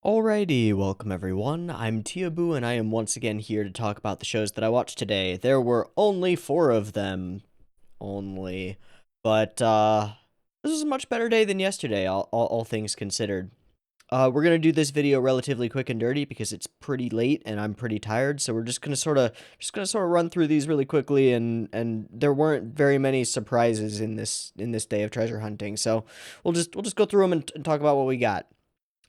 Alrighty, welcome everyone. I'm Tiabu, and I am once again here to talk about the shows that I watched today. There were only 4 of them. Only. But, this was a much better day than yesterday, all things considered. We're gonna do this video relatively quick and dirty because it's pretty late and I'm pretty tired, so we're just gonna sorta run through these really quickly, and there weren't very many surprises in this day of treasure hunting, so we'll just go through them and talk about what we got.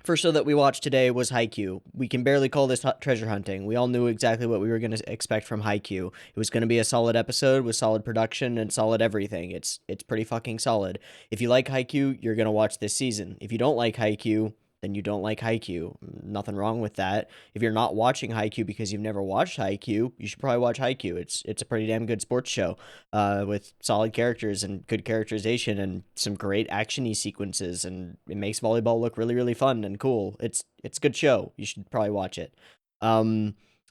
First show that we watched today was Haikyuu. We can barely call this treasure hunting. We all knew exactly what we were going to expect from Haikyuu. It was going to be a solid episode with solid production and solid everything. It's pretty fucking solid. If you like Haikyuu, you're going to watch this season. If you don't like Haikyuu, then you don't like Haikyuu. Nothing wrong with that. If you're not watching Haikyuu because you've never watched Haikyuu, you should probably watch Haikyuu. It's a pretty damn good sports show, with solid characters and good characterization and some great action-y sequences, and it makes volleyball look really, really fun and cool. It's a good show. You should probably watch it.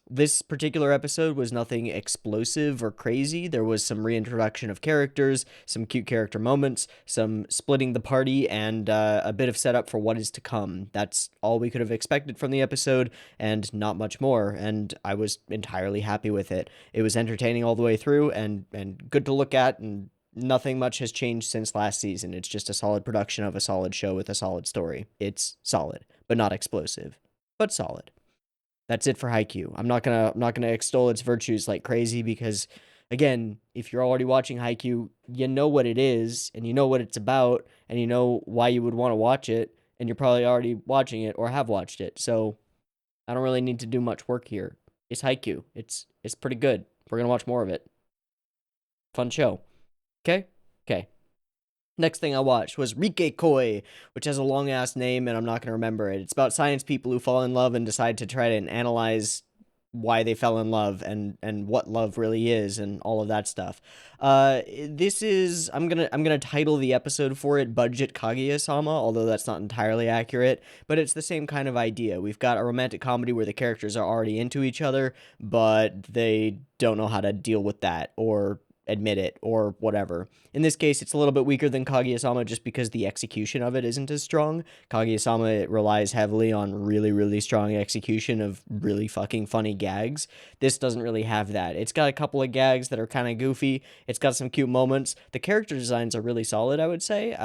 This particular episode was nothing explosive or crazy. There was some reintroduction of characters, some cute character moments, some splitting the party, and a bit of setup for what is to come. That's all we could have expected from the episode, and not much more, and I was entirely happy with it. It was entertaining all the way through, and good to look at, and nothing much has changed since last season. It's just a solid production of a solid show with a solid story. It's solid, but not explosive, but solid. That's it for Haikyuu. I'm not gonna extol its virtues like crazy because, again, if you're already watching Haikyuu, you know what it is and you know what it's about and you know why you would want to watch it, and you're probably already watching it or have watched it. So I don't really need to do much work here. It's Haikyuu. It's pretty good. We're gonna watch more of it. Fun show. Okay. Okay. Next thing I watched was Rike Koi, which has a long ass name and I'm not going to remember it. It's about science people who fall in love and decide to try to analyze why they fell in love and what love really is and all of that stuff. This is I'm gonna title the episode for it Budget Kaguya-sama, although that's not entirely accurate, but it's the same kind of idea. We've got a romantic comedy where the characters are already into each other, but they don't know how to deal with that or admit it or whatever. In this case, it's a little bit weaker than Kaguya-sama just because the execution of it isn't as strong. Kaguya-sama relies heavily on really, really strong execution of really fucking funny gags. This doesn't really have that. It's got a couple of gags that are kind of goofy. It's got some cute moments. The character designs are really solid, I would say.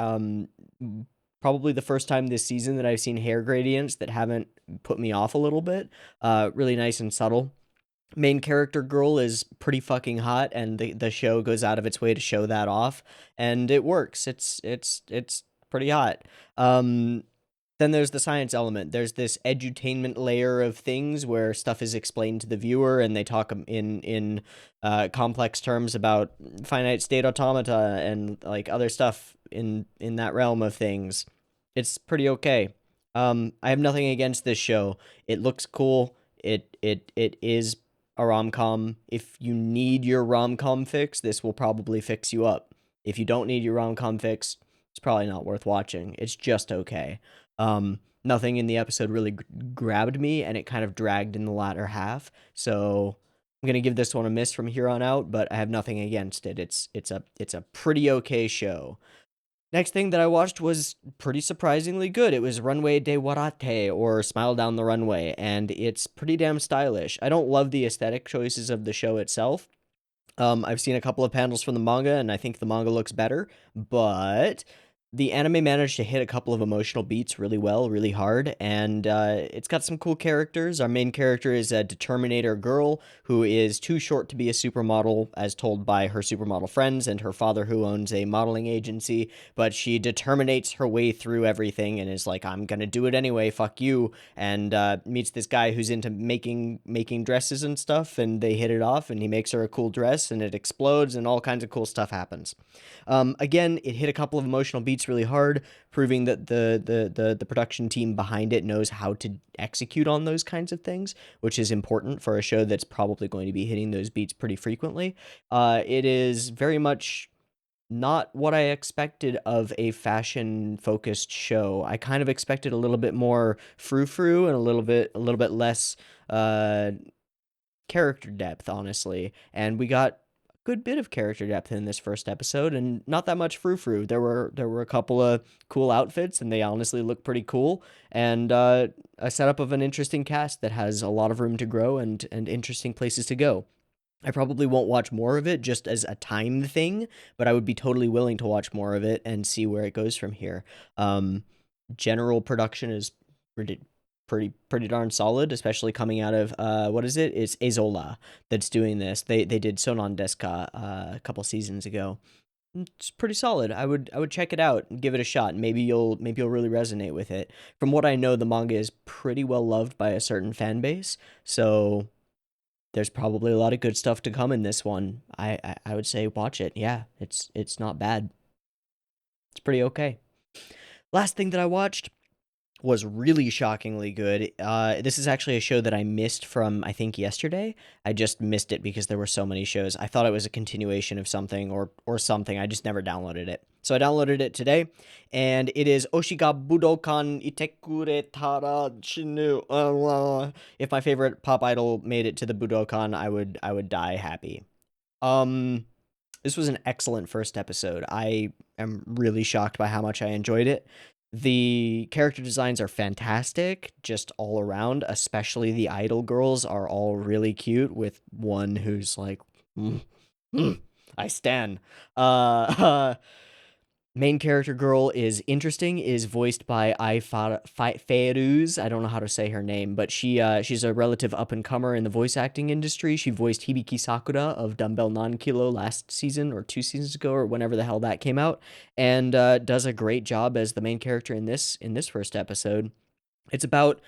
Probably the first time this season that I've seen hair gradients that haven't put me off a little bit. Really nice and subtle. Main character girl is pretty fucking hot, and the show goes out of its way to show that off, and it works. It's pretty hot. Then there's the science element. There's this edutainment layer of things where stuff is explained to the viewer, and they talk in complex terms about finite state automata and like other stuff in that realm of things. It's pretty okay. I have nothing against this show. It looks cool. It is a rom-com. If you need your rom-com fix, this will probably fix you up. If you don't need your rom-com fix, it's probably not worth watching. It's just okay. Nothing in the episode really grabbed me, and it kind of dragged in the latter half. So I'm gonna give this one a miss from here on out, but I have nothing against it. It's a pretty okay show. Next thing that I watched was pretty surprisingly good. It was Runway de Warate, or Smile Down the Runway, and it's pretty damn stylish. I don't love the aesthetic choices of the show itself. I've seen a couple of panels from the manga, and I think the manga looks better, but the anime managed to hit a couple of emotional beats really well, really hard, and it's got some cool characters. Our main character is a Determinator girl who is too short to be a supermodel, as told by her supermodel friends and her father, who owns a modeling agency, but she determinates her way through everything and is like, I'm gonna do it anyway, fuck you, and meets this guy who's into making dresses and stuff, and they hit it off, and he makes her a cool dress, and it explodes, and all kinds of cool stuff happens. Again, it hit a couple of emotional beats really hard, proving that the production team behind it knows how to execute on those kinds of things, which is important for a show that's probably going to be hitting those beats pretty frequently. It is very much not what I expected of a fashion-focused show. I kind of expected a little bit more frou-frou and a little bit less character depth, honestly. And we got good bit of character depth in this first episode, and not that much frou-frou. There were a couple of cool outfits, and they honestly look pretty cool, and a setup of an interesting cast that has a lot of room to grow and interesting places to go. I probably won't watch more of it just as a time thing, but I would be totally willing to watch more of it and see where it goes from here. Um, General production is pretty darn solid, especially coming out of what is it? It's Ezola that's doing this. They did Sonon Deska a couple seasons ago. It's pretty solid. I would check it out and give it a shot. Maybe you'll really resonate with it. From what I know, the manga is pretty well loved by a certain fan base, so there's probably a lot of good stuff to come in this one. I would say watch it. Yeah, it's not bad. It's pretty okay. Last thing that I watched was really shockingly good. This is actually a show that I missed from, I think, yesterday. I just missed it because there were so many shows. I thought it was a continuation of something or something. I just never downloaded it. So I downloaded it today, and it is Oshiga Budokan Itekure Tara Shinu. If my favorite pop idol made it to the Budokan, I would die happy. This was an excellent first episode. I am really shocked by how much I enjoyed it. The character designs are fantastic, just all around, especially the idol girls are all really cute, with one who's like, I stan. Main character girl is interesting, is voiced by Fairuz. I don't know how to say her name, but she's a relative up-and-comer in the voice acting industry. She voiced Hibiki Sakura of Dumbbell Non-Kilo last season, or 2 seasons ago, or whenever the hell that came out, and does a great job as the main character in this first episode. It's about,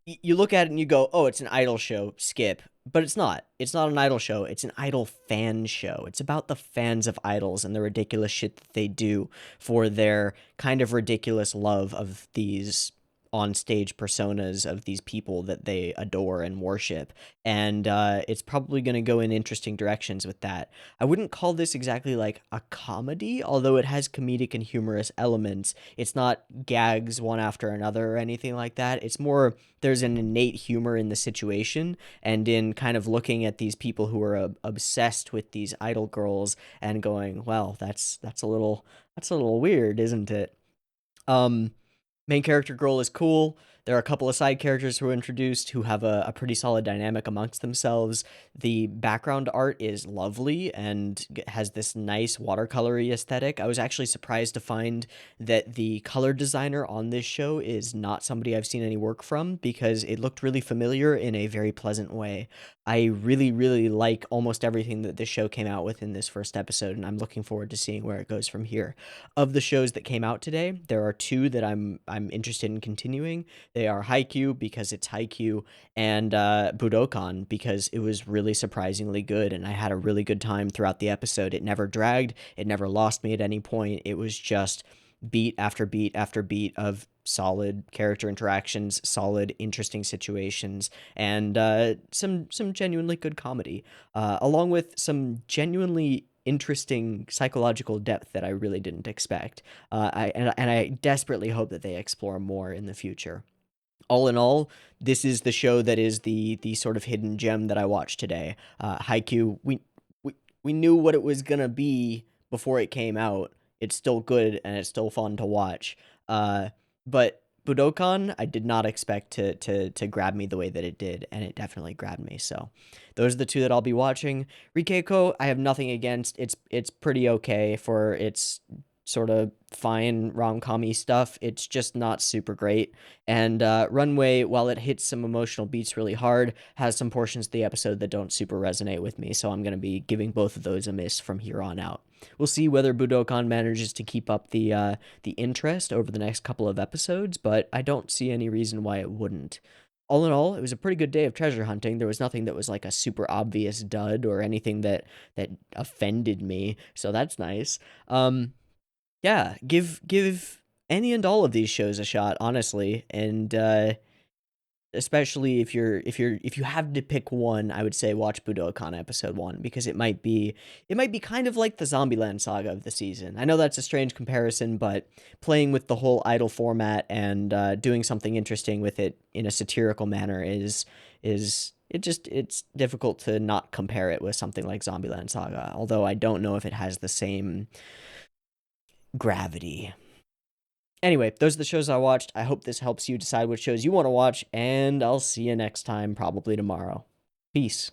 you look at it and you go, oh, it's an idol show, skip. But it's not. It's not an idol show. It's an idol fan show. It's about the fans of idols and the ridiculous shit that they do for their kind of ridiculous love of these on-stage personas of these people that they adore and worship. And it's probably going to go in interesting directions with that. I wouldn't call this exactly like a comedy, although it has comedic and humorous elements. It's not gags one after another or anything like that. It's more, there's an innate humor in the situation and in kind of looking at these people who are obsessed with these idol girls and going, well, that's a little weird, isn't it? Main character girl is cool. There are a couple of side characters who are introduced who have a pretty solid dynamic amongst themselves. The background art is lovely and has this nice watercolory aesthetic. I was actually surprised to find that the color designer on this show is not somebody I've seen any work from, because it looked really familiar in a very pleasant way. I really, really like almost everything that this show came out with in this first episode, and I'm looking forward to seeing where it goes from here. Of the shows that came out today, there are 2 that I'm interested in continuing. They are Haikyuu, because it's Haikyuu, and Budokan, because it was really surprisingly good, and I had a really good time throughout the episode. It never dragged, it never lost me at any point. It was just beat after beat after beat of solid character interactions, solid, interesting situations, and some genuinely good comedy, along with some genuinely interesting psychological depth that I really didn't expect. I desperately hope that they explore more in the future. All in all, this is the show that is the sort of hidden gem that I watched today. Haikyuu, we knew what it was gonna be before it came out. It's still good and it's still fun to watch. But Budokan, I did not expect to grab me the way that it did, and it definitely grabbed me. So those are the 2 that I'll be watching. Rikeiko, I have nothing against. It's pretty okay for its sort of fine rom-com-y stuff. It's just not super great. And Runway, while it hits some emotional beats really hard, has some portions of the episode that don't super resonate with me, so I'm going to be giving both of those a miss from here on out. We'll see whether Budokan manages to keep up the interest over the next couple of episodes, but I don't see any reason why it wouldn't. All in all, it was a pretty good day of treasure hunting. There was nothing that was like a super obvious dud or anything that offended me, so that's nice. Yeah, give any and all of these shows a shot, honestly, and especially if you have to pick one, I would say watch Budokan episode 1, because it might be kind of like the Zombieland saga of the season. I know that's a strange comparison, but playing with the whole idol format and doing something interesting with it in a satirical manner is it's difficult to not compare it with something like Zombieland Saga, although I don't know if it has the same gravity. Anyway, those are the shows I watched. I hope this helps you decide which shows you want to watch, and I'll see you next time, probably tomorrow. Peace.